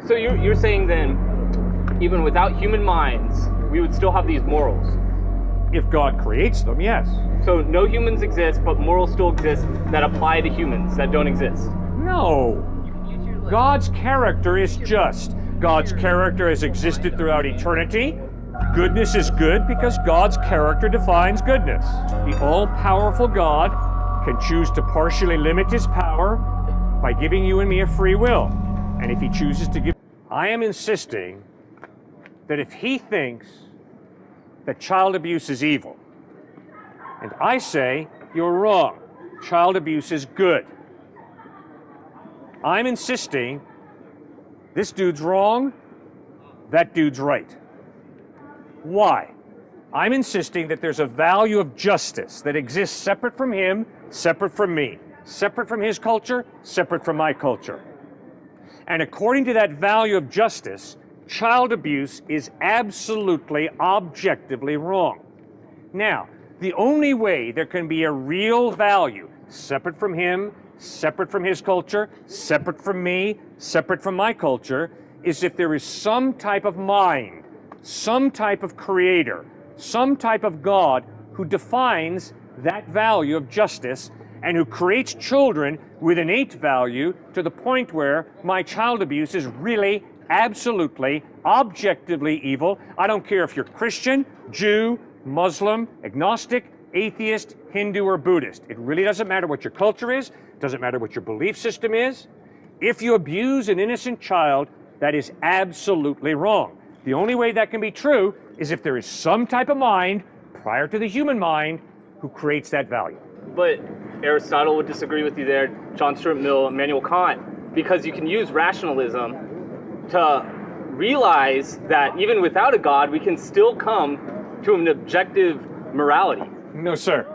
So you're saying then, even without human minds, we would still have these morals? If God creates them, yes. So no humans exist, but morals still exist that apply to humans that don't exist? No. God's character is just. God's character has existed throughout eternity. Goodness is good because God's character defines goodness. The all-powerful God can choose to partially limit his power by giving you and me a free will. And if he chooses to give... I am insisting that if he thinks that child abuse is evil, and I say, you're wrong, child abuse is good, I'm insisting this dude's wrong, that dude's right. Why? I'm insisting that there's a value of justice that exists separate from him, separate from me, separate from his culture, separate from my culture. And according to that value of justice, child abuse is absolutely, objectively wrong. Now, the only way there can be a real value, separate from him, separate from his culture, separate from me, separate from my culture, is if there is some type of mind, some type of creator, some type of God who defines that value of justice and who creates children with innate value to the point where my child abuse is really, absolutely, objectively evil. I don't care if you're Christian, Jew, Muslim, agnostic, atheist, Hindu, or Buddhist. It really doesn't matter what your culture is, doesn't matter what your belief system is. If you abuse an innocent child, that is absolutely wrong. The only way that can be true is if there is some type of mind, prior to the human mind, who creates that value. But Aristotle would disagree with you there, John Stuart Mill, Immanuel Kant, because you can use rationalism to realize that even without a God, we can still come to an objective morality. No, sir.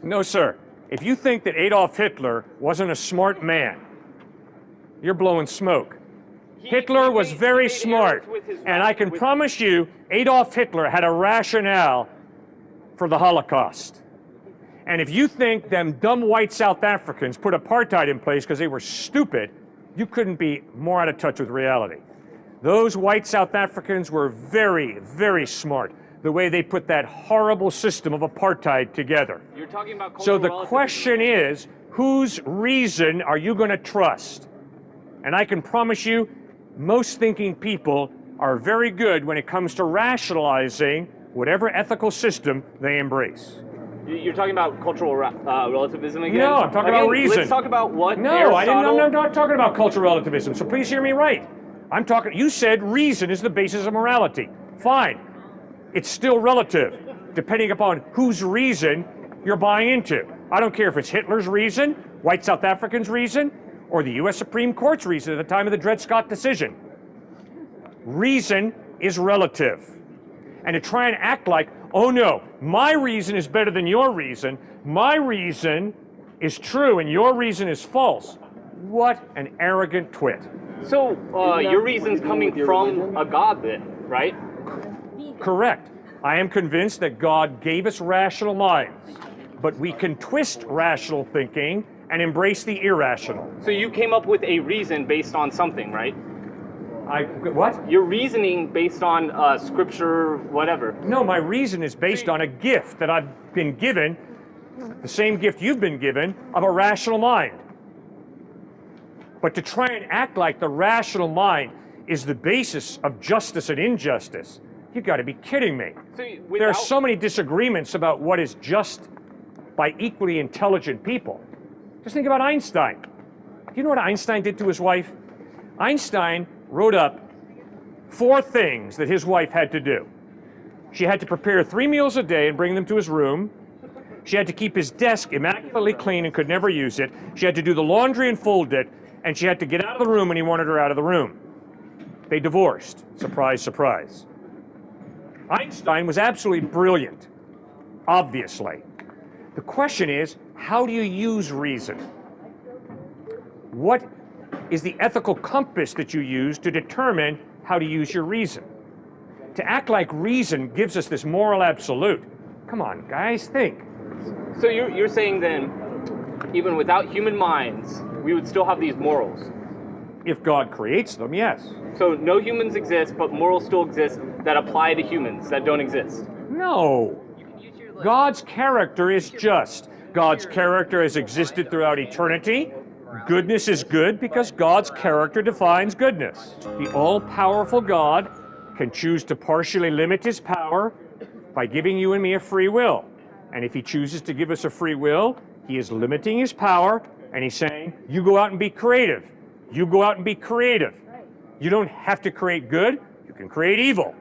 No, sir. If you think that Adolf Hitler wasn't a smart man, you're blowing smoke. Hitler was very smart, and I can promise you Adolf Hitler had a rationale for the Holocaust. And if you think them dumb white South Africans put apartheid in place because they were stupid, you couldn't be more out of touch with reality. Those white South Africans were very, very smart, the way they put that horrible system of apartheid together. You're talking about so the question is, whose reason are you going to trust? And I can promise you, most thinking people are very good when it comes to rationalizing whatever ethical system they embrace. You're talking about cultural relativism again? No, I'm talking about reason. Let's talk about what No, Aristotle... I'm not talking about cultural relativism, so please hear me right. I'm talking, you said reason is the basis of morality. Fine. It's still relative, depending upon whose reason you're buying into. I don't care if it's Hitler's reason, white South Africans' reason, or the US Supreme Court's reason at the time of the Dred Scott decision. Reason is relative. And to try and act like, oh no, my reason is better than your reason, my reason is true and your reason is false. What an arrogant twit. So, your reason's coming from a God then, right? Correct. I am convinced that God gave us rational minds, but we can twist rational thinking and embrace the irrational. So you came up with a reason based on something, right? What? Your reasoning based on scripture, whatever. No, my reason is based on a gift that I've been given, the same gift you've been given, of a rational mind. But to try and act like the rational mind is the basis of justice and injustice, you got to be kidding me. There are so many disagreements about what is just by equally intelligent people. Just think about Einstein. Do you know what Einstein did to his wife? Einstein wrote up 4 things that his wife had to do. She had to prepare 3 meals a day and bring them to his room. She had to keep his desk immaculately clean and could never use it. She had to do the laundry and fold it. And she had to get out of the room when he wanted her out of the room. They divorced. Surprise, surprise. Einstein was absolutely brilliant, obviously. The question is, how do you use reason? What is the ethical compass that you use to determine how to use your reason? To act like reason gives us this moral absolute. Come on, guys, think. So you're saying then, even without human minds, we would still have these morals? If God creates them, yes. So no humans exist, but morals still exist that apply to humans that don't exist. No. God's character is just. God's character has existed throughout eternity. Goodness is good because God's character defines goodness. The all-powerful God can choose to partially limit his power by giving you and me a free will. And if he chooses to give us a free will, he is limiting his power, and he's saying, you go out and be creative. You go out and be creative. You don't have to create good, you can create evil.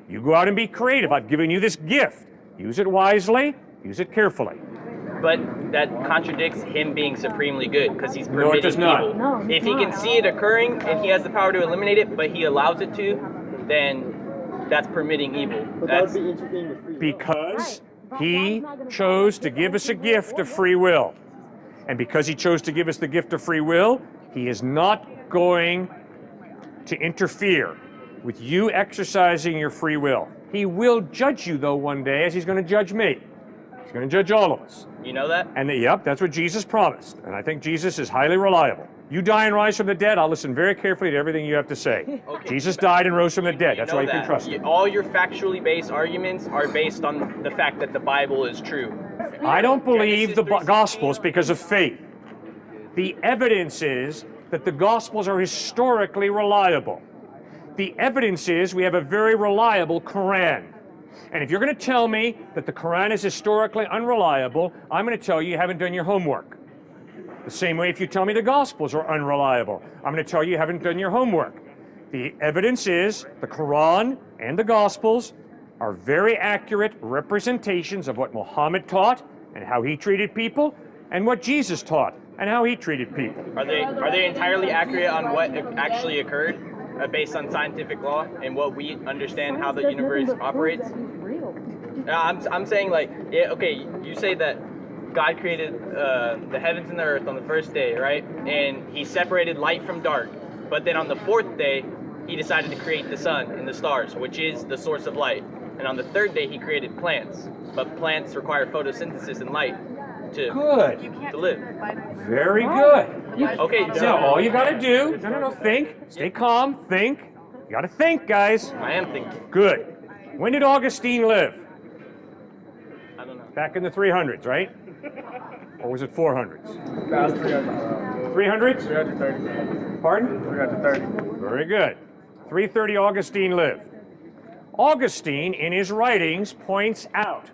You go out and be creative. I've given you this gift. Use it wisely, use it carefully. But that contradicts him being supremely good, because he's permitting No, it does not. evil. No, If he can see it occurring and he has the power to eliminate it, but he allows it to, then that's permitting evil. But that That's would be interfering with free will. Because he chose to give us a gift of free will. And because he chose to give us the gift of free will, he is not going to interfere with you exercising your free will. He will judge you, though, one day, as he's going to judge me. He's going to judge all of us. you know that? And yep, that's what Jesus promised. And I think Jesus is highly reliable. You die and rise from the dead, I'll listen very carefully to everything you have to say. Okay. Jesus died and rose from the dead. You That's know why you can that. trust him. All your factually based arguments are based on the fact that the Bible is true. I don't believe the Genesis 3:16. Gospels because of faith. The evidence is that the Gospels are historically reliable. The evidence is we have a very reliable Quran. And if you're going to tell me that the Quran is historically unreliable, I'm going to tell you haven't done your homework. The same way if you tell me the Gospels are unreliable, I'm going to tell you haven't done your homework. The evidence is the Quran and the Gospels are very accurate representations of what Muhammad taught and how he treated people, and what Jesus taught and how he treated people. Are they entirely accurate on what actually occurred, based on scientific law and what we understand how the universe operates? I'm saying, like, yeah, okay, you say that God created the heavens and the earth on the first day, right? And he separated light from dark. But then on the fourth day, he decided to create the sun and the stars, which is the source of light. And on the third day, he created plants. But plants require photosynthesis and light to live. Very good. Okay, So all you got to do, no, think, stay calm, think. You got to think, guys. I am thinking. Good. When did Augustine live? I don't know. Back in the 300s, right? Or was it 400s? Past 300. 300s? 330. Pardon? 330. Very good. 330 Augustine lived. Augustine, in his writings, points out,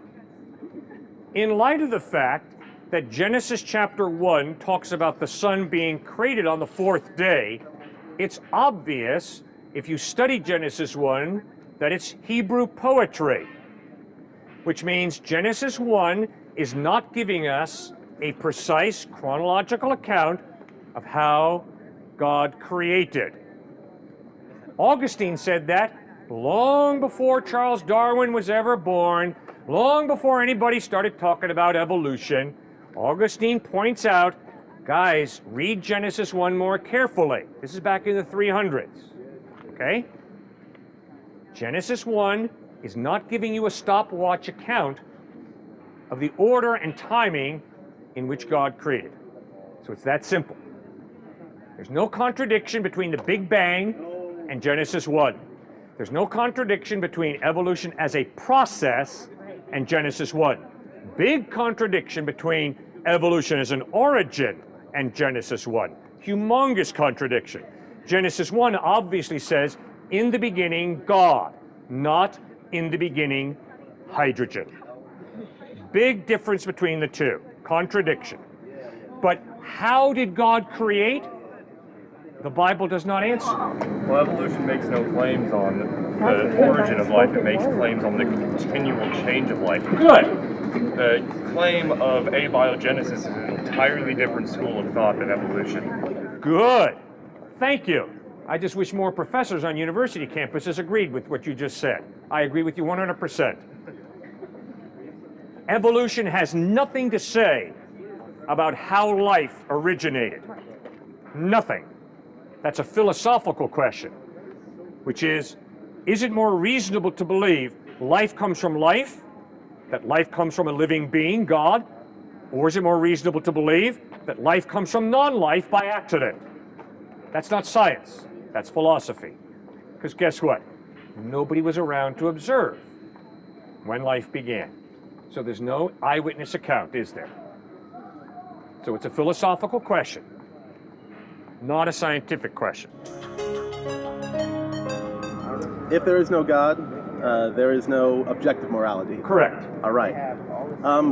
in light of the fact that Genesis chapter 1 talks about the sun being created on the fourth day, it's obvious, if you study Genesis 1, that it's Hebrew poetry, which means Genesis 1 is not giving us a precise chronological account of how God created. Augustine said that long before Charles Darwin was ever born, long before anybody started talking about evolution. Augustine points out, guys, read Genesis 1 more carefully. This is back in the 300s, okay? Genesis 1 is not giving you a stopwatch account of the order and timing in which God created. So it's that simple. There's no contradiction between the Big Bang and Genesis 1. There's no contradiction between evolution as a process and Genesis 1. Big contradiction between evolution as an origin and Genesis 1. Humongous contradiction. Genesis 1 obviously says, in the beginning, God, not in the beginning, hydrogen. Big difference between the two. Contradiction. But how did God create? The Bible does not answer. Well, evolution makes no claims on the origin of life. It makes claims on the continual change of life. Good. The claim of abiogenesis is an entirely different school of thought than evolution. Good. Thank you. I just wish more professors on university campuses agreed with what you just said. I agree with you 100%. Evolution has nothing to say about how life originated. Nothing. That's a philosophical question, which is it more reasonable to believe life comes from life, that life comes from a living being, God, or is it more reasonable to believe that life comes from non-life by accident? That's not science, that's philosophy. Because guess what? Nobody was around to observe when life began. So there's no eyewitness account, is there? So it's a philosophical question, not a scientific question. If there is no God, there is no objective morality. Correct. All right.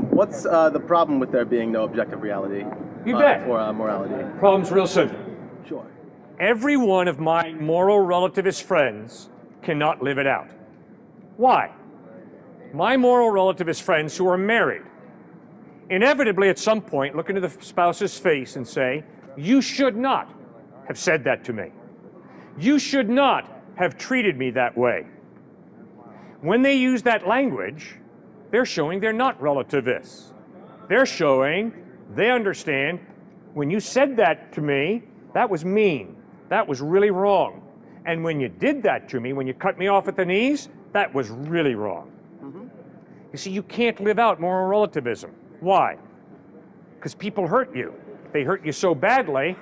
What's the problem with there being no objective reality? You bet. Or morality? Problem's real simple. Sure. Every one of my moral relativist friends cannot live it out. Why? My moral relativist friends who are married inevitably at some point look into the spouse's face and say, you should not have said that to me. You should not have treated me that way. When they use that language, they're showing they're not relativists. They're showing they understand when you said that to me, that was mean. That was really wrong. And when you did that to me, when you cut me off at the knees, that was really wrong. You see, you can't live out moral relativism. Why? Because people hurt you. They hurt you so badly,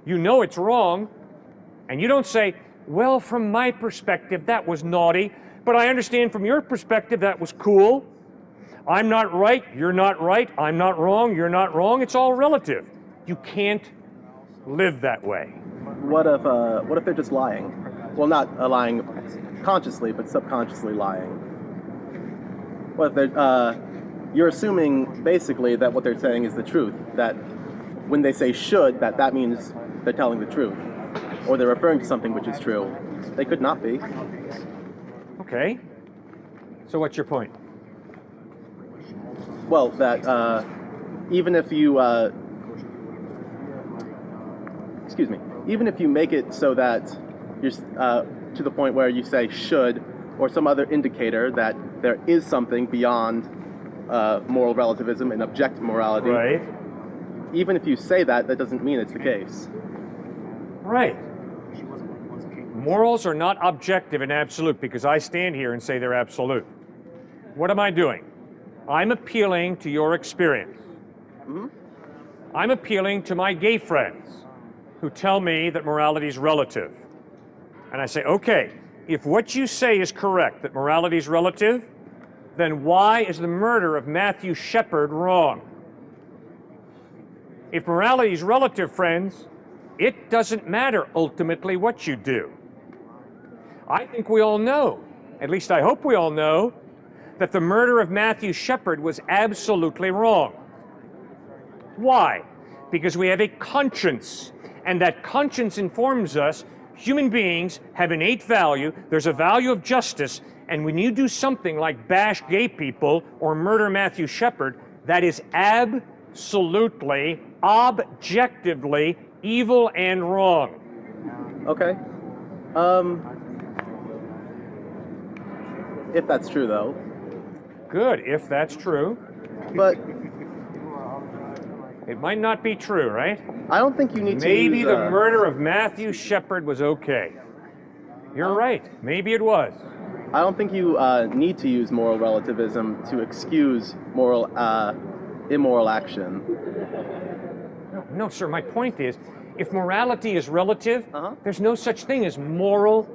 you know it's wrong, and you don't say, well, from my perspective, that was naughty, but I understand from your perspective that was cool. I'm not right, you're not right, I'm not wrong, you're not wrong. It's all relative. You can't live that way. What if they're just lying? Well, not lying consciously, but subconsciously lying. What if they're, you're assuming basically that what they're saying is the truth, that when they say should, that means they're telling the truth, or they're referring to something which is true. They could not be. Okay. So what's your point? Well, that even if you, even if you make it so that you're to the point where you say should, or some other indicator that there is something beyond moral relativism and objective morality. Right. Even if you say that, that doesn't mean it's the case. Right. Morals are not objective and absolute because I stand here and say they're absolute. What am I doing? I'm appealing to your experience. I'm appealing to my gay friends who tell me that morality is relative. And I say, okay, if what you say is correct, that morality is relative, then why is the murder of Matthew Shepard wrong? If morality is relative, friends, it doesn't matter ultimately what you do. I think we all know, at least I hope we all know, that the murder of Matthew Shepard was absolutely wrong. Why? Because we have a conscience, and that conscience informs us human beings have innate value, there's a value of justice, and when you do something like bash gay people or murder Matthew Shepard, that is absolutely, objectively evil and wrong. Okay. If that's true, though. Good, if that's true. But it might not be true, right? I don't think you need to Maybe use, the murder of Matthew Shepard was okay. You're right, maybe it was. I don't think you need to use moral relativism to excuse immoral action. No, sir, my point is, if morality is relative, there's no such thing as moral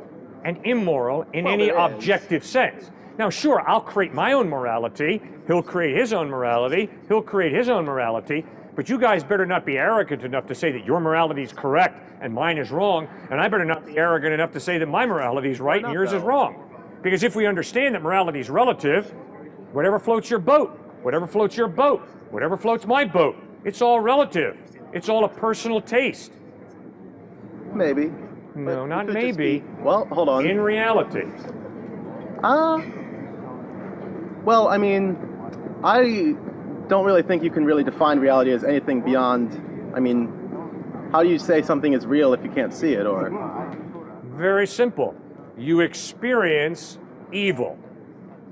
and immoral in any objective sense. Now, sure, I'll create my own morality, he'll create his own morality, he'll create his own morality, but you guys better not be arrogant enough to say that your morality is correct and mine is wrong, and I better not be arrogant enough to say that my morality is right and yours is wrong. Because if we understand that morality is relative, whatever floats your boat, whatever floats your boat, whatever floats my boat, it's all relative. It's all a personal taste. Maybe. No, not maybe. Well, hold on. In reality. Well, I mean, I don't really think you can really define reality as anything beyond, I mean, how do you say something is real if you can't see it, or? Very simple. You experience evil.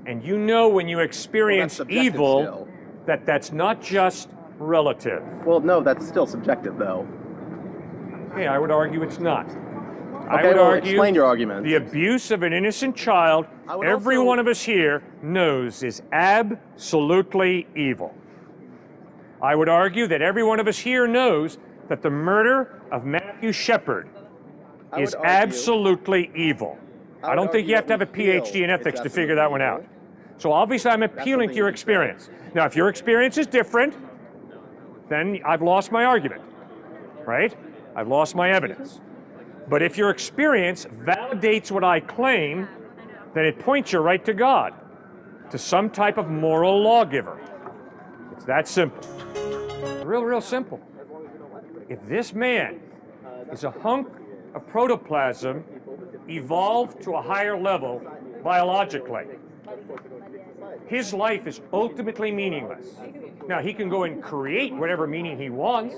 And you know when you experience evil that that's not just relative. Well, no, that's still subjective, though. Okay, I would argue it's not. Okay, I would argue explain your argument. The abuse of an innocent child, every one of us here knows is absolutely evil. I would argue that every one of us here knows that the murder of Matthew Shepard I would is argue- absolutely evil. I don't think you have to have a argue that we PhD in feel ethics to it's figure that one absolutely out. So obviously I'm appealing to something your you can say. experience. Now, if your experience is different, then I've lost my argument, right? I've lost my evidence. But if your experience validates what I claim, then it points you right to God, to some type of moral lawgiver. It's that simple. Real simple. If this man is a hunk of protoplasm evolved to a higher level biologically, his life is ultimately meaningless. Now, he can go and create whatever meaning he wants.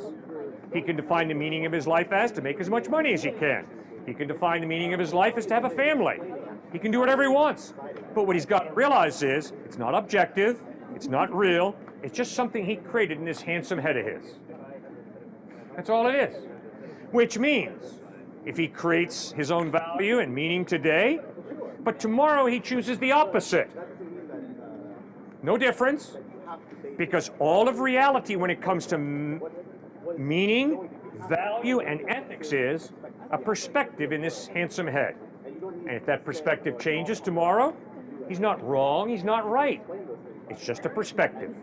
He can define the meaning of his life as to make as much money as he can. He can define the meaning of his life as to have a family. He can do whatever he wants. But what he's got to realize is it's not objective, it's not real, it's just something he created in this handsome head of his. That's all it is. Which means if he creates his own value and meaning today, but tomorrow he chooses the opposite, no difference, because all of reality when it comes to meaning, value, and ethics is a perspective in this handsome head. And if that perspective changes tomorrow, he's not wrong, he's not right. It's just a perspective.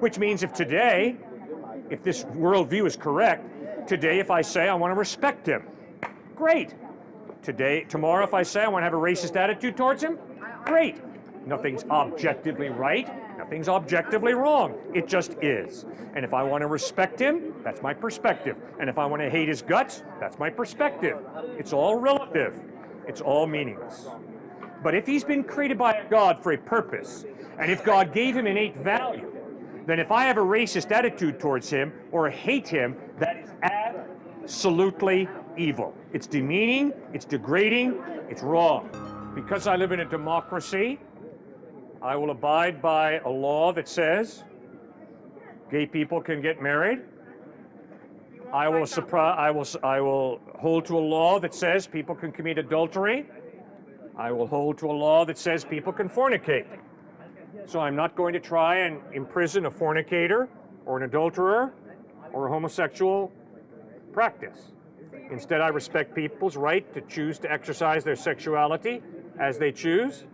Which means if today, if this worldview is correct, today if I say I want to respect him, great. Tomorrow if I say I want to have a racist attitude towards him, great. Nothing's objectively right, nothing's objectively wrong. It just is. And if I want to respect him, that's my perspective. And if I want to hate his guts, that's my perspective. It's all relative. It's all meaningless. But if he's been created by a God for a purpose, and if God gave him innate value, then if I have a racist attitude towards him or hate him, that is absolutely evil. It's demeaning, it's degrading, it's wrong. Because I live in a democracy, I will abide by a law that says gay people can get married. I will hold to a law that says people can commit adultery. I will hold to a law that says people can fornicate. So I'm not going to try and imprison a fornicator or an adulterer or a homosexual practice. Instead, I respect people's right to choose to exercise their sexuality as they choose.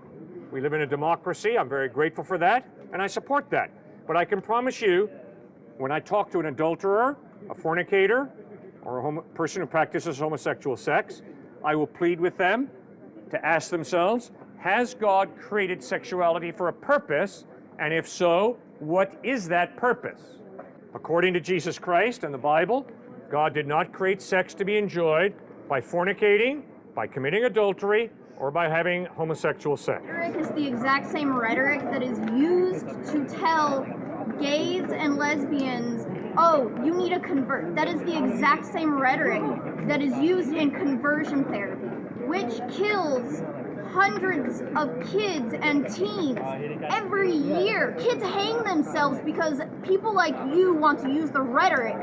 We live in a democracy. I'm very grateful for that, and I support that. But I can promise you, when I talk to an adulterer, a fornicator, or a person who practices homosexual sex, I will plead with them to ask themselves, has God created sexuality for a purpose? And if so, what is that purpose? According to Jesus Christ and the Bible, God did not create sex to be enjoyed by fornicating, by committing adultery, or by having homosexual sex. Rhetoric is the exact same rhetoric that is used to tell gays and lesbians, oh, you need to convert. That is the exact same rhetoric that is used in conversion therapy, which kills hundreds of kids and teens every year. Kids hang themselves because people like you want to use the rhetoric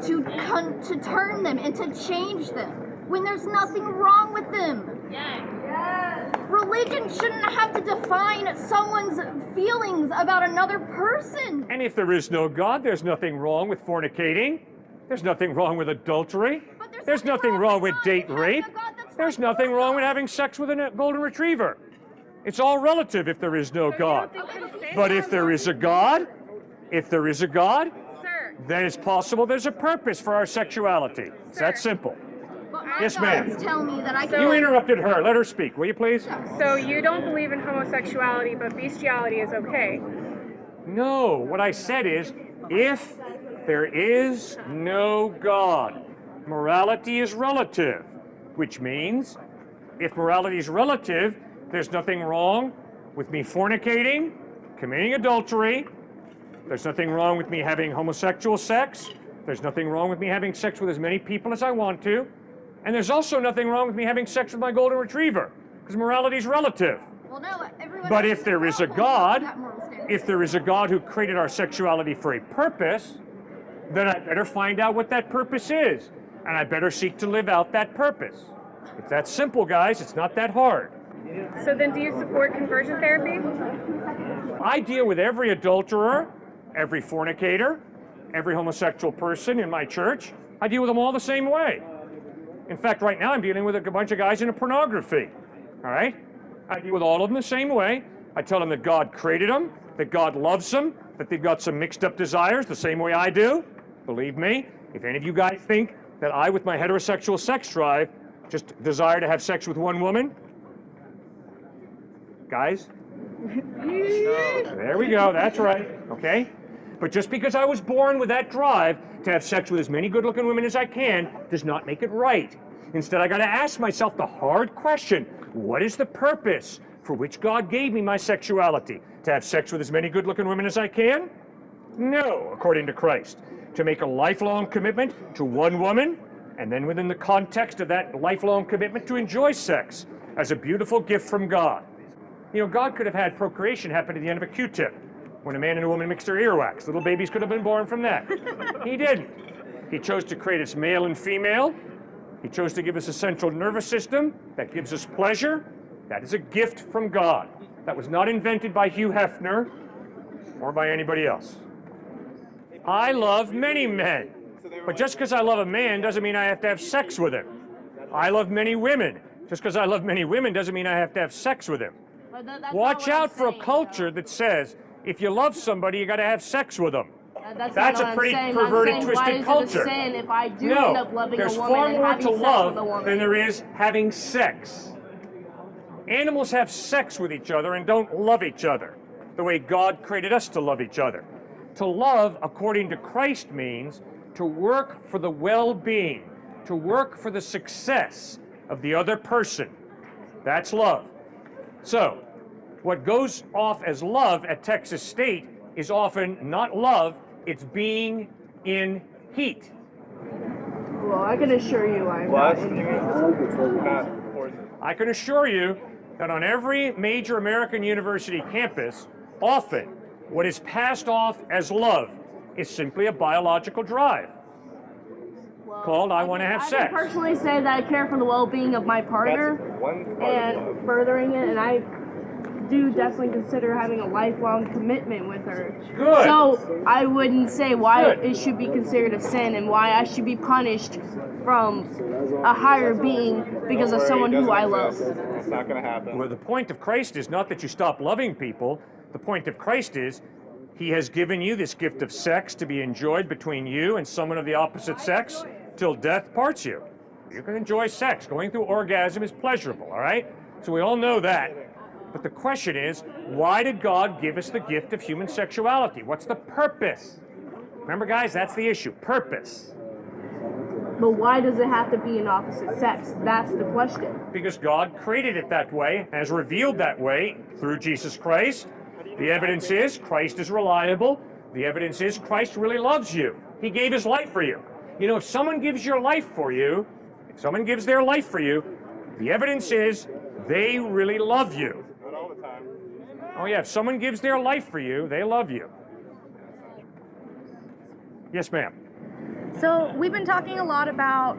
to turn them and to change them when there's nothing wrong with them. Religion shouldn't have to define someone's feelings about another person. And if there is no God, there's nothing wrong with fornicating. There's nothing wrong with adultery. There's nothing wrong with date rape. There's nothing wrong with having sex with a golden retriever. It's all relative if there is no God. But if there is a God, then it's possible there's a purpose for our sexuality. It's that simple. Yes, ma'am. Tell me that I can. You interrupted her. Let her speak, will you please? So you don't believe in homosexuality, but bestiality is okay? No, what I said is, if there is no God, morality is relative, which means if morality is relative, there's nothing wrong with me fornicating, committing adultery, there's nothing wrong with me having homosexual sex, there's nothing wrong with me having sex with as many people as I want to, and there's also nothing wrong with me having sex with my golden retriever, because morality is relative. Well, no, But if there is a God, if there is a God who created our sexuality for a purpose, then I better find out what that purpose is, and I better seek to live out that purpose. It's that simple, guys. It's not that hard. So then do you support conversion therapy? I deal with every adulterer, every fornicator, every homosexual person in my church. I deal with them all the same way. In fact, right now I'm dealing with a bunch of guys into pornography. All right? I deal with all of them the same way. I tell them that God created them, that God loves them, that they've got some mixed up desires the same way I do. Believe me, if any of you guys think that I, with my heterosexual sex drive, just desire to have sex with one woman, guys, there we go, that's right, okay? But just because I was born with that drive to have sex with as many good-looking women as I can does not make it right. Instead, I gotta ask myself the hard question, what is the purpose for which God gave me my sexuality? To have sex with as many good-looking women as I can? No, according to Christ. To make a lifelong commitment to one woman, and then within the context of that lifelong commitment to enjoy sex as a beautiful gift from God. You know, God could have had procreation happen at the end of a Q-tip, when a man and a woman mixed their earwax. Little babies could have been born from that. He didn't. He chose to create us male and female. He chose to give us a central nervous system that gives us pleasure. That is a gift from God. That was not invented by Hugh Hefner or by anybody else. I love many men, but just because I love a man doesn't mean I have to have sex with him. I love many women. Just because I love many women doesn't mean I have to have sex with him. Watch out for a culture that says, if you love somebody, you got to have sex with them. That's a pretty perverted, twisted culture. If I do end up loving there's a woman far and more having to sex love with a woman. than there is having sex. Animals have sex with each other and don't love each other the way God created us to love each other. To love, according to Christ, means to work for the well-being, to work for the success of the other person. That's love. So, what goes off as love at Texas State is often not love, it's being in heat. Well, I can assure you I'm not in I can assure you that on every major American university campus, often what is passed off as love is simply a biological drive called I want to have I sex. can personally say that I care for the well-being of my partner and furthering it, and I do definitely consider having a lifelong commitment with her. Good. So I wouldn't say why Good. it should be considered a sin and why I should be punished from a higher being because of someone who I love. It's not going to happen. Well, the point of Christ is not that you stop loving people. The point of Christ is He has given you this gift of sex to be enjoyed between you and someone of the opposite sex till death parts you. You can enjoy sex. Going through orgasm is pleasurable, all right? So we all know that. But the question is, why did God give us the gift of human sexuality? What's the purpose? Remember, guys, that's the issue, purpose. But why does it have to be an opposite sex? That's the question. Because God created it that way, as revealed that way through Jesus Christ. The evidence is Christ is reliable. The evidence is Christ really loves you. He gave His life for you. You know, if someone gives your life for you, if someone gives their life for you, the evidence is they really love you. Not all the time. Oh yeah, if someone gives their life for you, they love you. Yes, ma'am. So we've been talking a lot about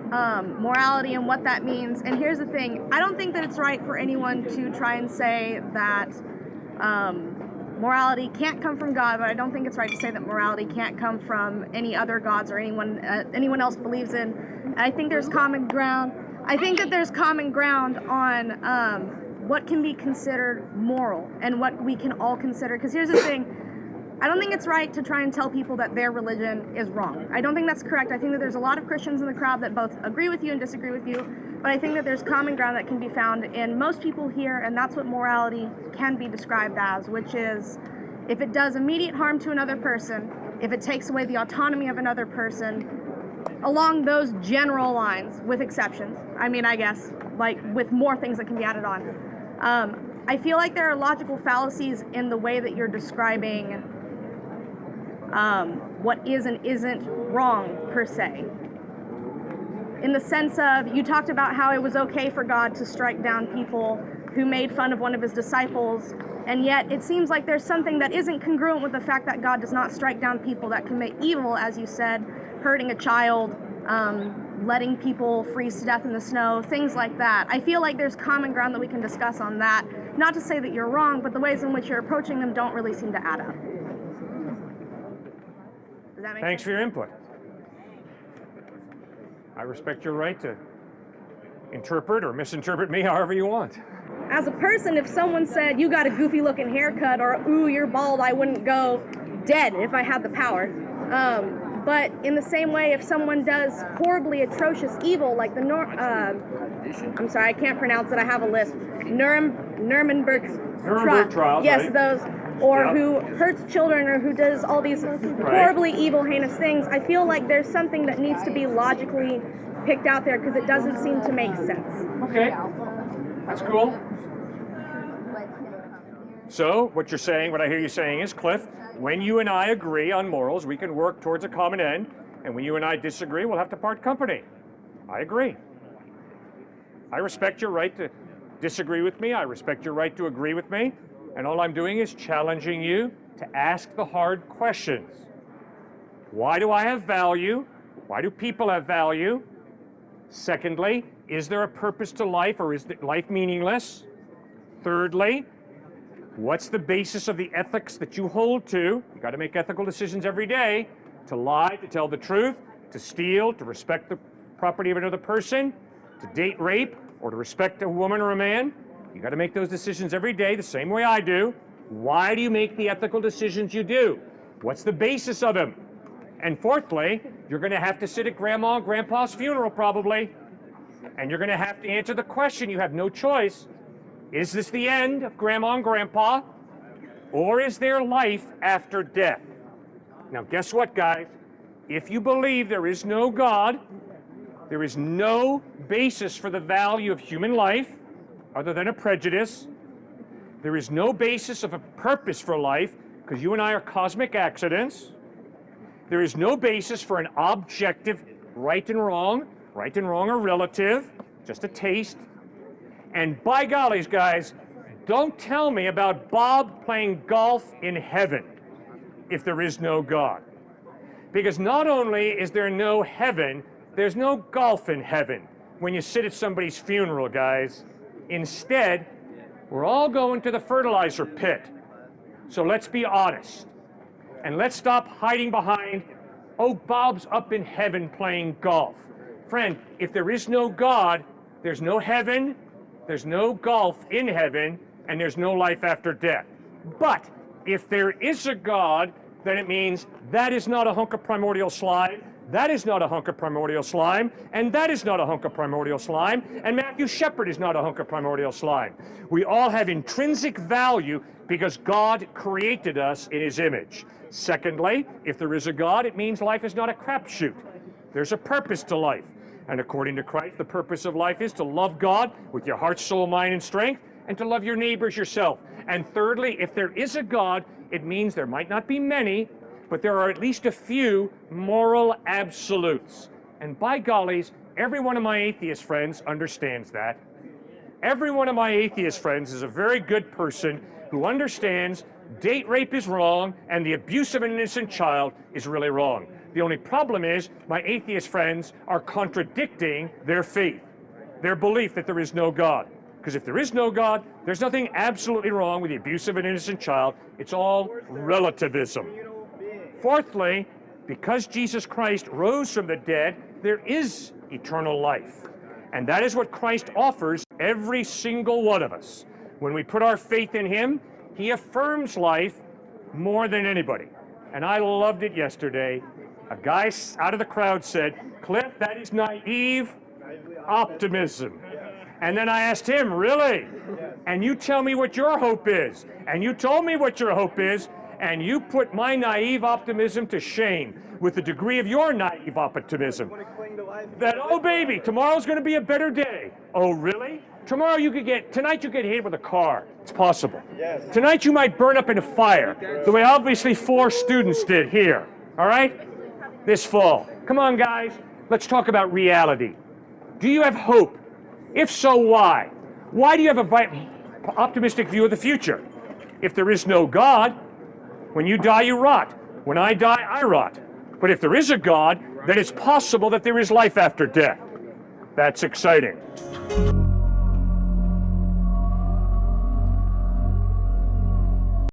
morality and what that means, and here's the thing. I don't think that it's right for anyone to try and say that morality can't come from God, but I don't think it's right to say that morality can't come from any other gods or anyone else believes in. And I think there's common ground. I think that there's common ground on what can be considered moral and what we can all consider. Because here's the thing. I don't think it's right to try and tell people that their religion is wrong. I don't think that's correct. I think that there's a lot of Christians in the crowd that both agree with you and disagree with you, but I think that there's common ground that can be found in most people here, and that's what morality can be described as, which is if it does immediate harm to another person, if it takes away the autonomy of another person, along those general lines, with exceptions. I mean, I guess, like with more things that can be added on. I feel like there are logical fallacies in the way that you're describing what is and isn't wrong, per se. In the sense of, you talked about how it was okay for God to strike down people who made fun of one of His disciples, and yet it seems like there's something that isn't congruent with the fact that God does not strike down people that commit evil, as you said, hurting a child, letting people freeze to death in the snow, things like that. I feel like there's common ground that we can discuss on that. Not to say that you're wrong, but the ways in which you're approaching them don't really seem to add up. Thanks for your input. I respect your right to interpret or misinterpret me however you want. As a person, if someone said, you got a goofy looking haircut, or ooh, you're bald, I wouldn't go dead if I had the power. But in the same way, if someone does horribly atrocious evil, like the I'm sorry, I can't pronounce it, I have a list. Nuremberg trials, yes, right? those, or Yep. who hurts children, or who does all these horribly evil, heinous things, I feel like there's something that needs to be logically picked out there, because it doesn't seem to make sense. Okay, that's cool. So what you're saying, what I hear you saying is, Cliff, when you and I agree on morals, we can work towards a common end, and when you and I disagree, we'll have to part company. I agree. I respect your right to disagree with me. I respect your right to agree with me, and all I'm doing is challenging you to ask the hard questions. Why do I have value? Why do people have value? Secondly, is there a purpose to life, or is life meaningless? Thirdly, what's the basis of the ethics that you hold to? You got to make ethical decisions every day. To lie, to tell the truth, to steal, to respect the property of another person, to date rape, or to respect a woman or a man. You got to make those decisions every day the same way I do. Why do you make the ethical decisions you do? What's the basis of them? And fourthly, you're going to have to sit at Grandma and Grandpa's funeral probably, and you're going to have to answer the question. You have no choice. Is this the end of Grandma and Grandpa, or is there life after death? Now, guess what, guys? If you believe there is no God, there is no basis for the value of human life other than a prejudice. There is no basis of a purpose for life, because you and I are cosmic accidents. There is no basis for an objective right and wrong. Right and wrong are relative, just a taste. And by gollies, guys, don't tell me about Bob playing golf in heaven if there is no God. Because not only is there no heaven, there's no golf in heaven when you sit at somebody's funeral, guys. Instead, we're all going to the fertilizer pit. So let's be honest. And let's stop hiding behind, oh, Bob's up in heaven playing golf. Friend, if there is no God, there's no heaven, there's no golf in heaven, and there's no life after death. But if there is a God, then it means that is not a hunk of primordial slime, that is not a hunk of primordial slime, and that is not a hunk of primordial slime, and Matthew Shepard is not a hunk of primordial slime. We all have intrinsic value because God created us in his image. Secondly, if there is a God, it means life is not a crapshoot. There's a purpose to life. And according to Christ, the purpose of life is to love God with your heart, soul, mind, and strength, and to love your neighbors yourself. And thirdly, if there is a God, it means there might not be many, but there are at least a few moral absolutes. And by gollies, every one of my atheist friends understands that. Every one of my atheist friends is a very good person who understands date rape is wrong and the abuse of an innocent child is really wrong. The only problem is my atheist friends are contradicting their faith, their belief that there is no God. Because if there is no God, there's nothing absolutely wrong with the abuse of an innocent child. It's all relativism. Fourthly, because Jesus Christ rose from the dead, there is eternal life. And that is what Christ offers every single one of us. When we put our faith in him, he affirms life more than anybody. And I loved it yesterday. A guy out of the crowd said, Cliff, that is naive optimism. And then I asked him, really? And you tell me what your hope is. And you told me what your hope is, and you put my naive optimism to shame with the degree of your naive optimism. That, oh baby, tomorrow's going to be a better day. Oh, really? Tonight you could get hit with a car. It's possible. Yes. Tonight you might burn up in a fire, the way obviously 4 students did here. All right? This fall. Come on, guys. Let's talk about reality. Do you have hope? If so, why? Why do you have an optimistic view of the future? If there is no God, when you die, you rot. When I die, I rot. But if there is a God, then it's possible that there is life after death. That's exciting.